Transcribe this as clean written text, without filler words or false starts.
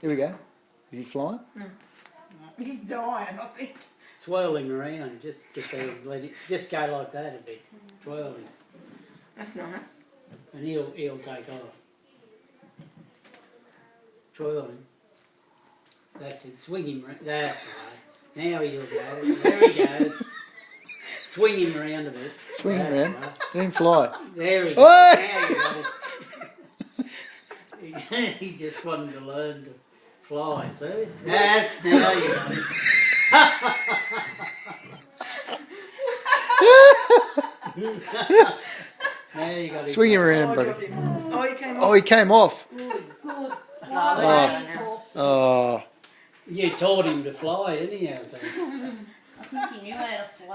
Here we go. Is he flying? No. He's dying, I think. Swirling around, just get there, let it, just go like that a bit, swirling, That's nice. and he'll take off. Twirling. That's it. Swing him. That's right. Now he'll go. There he goes. Swing him around a bit. Swing him That's around. right. Let him fly. There he Oi! goes. Now you got it. He just wanted to learn to fly. See? That's now you got it. Now you got it. Swing him around, buddy. Oh, he came Oh, he came off. Good. Oh. Oh. You taught him to fly, anyhow. So. I think he knew how to fly.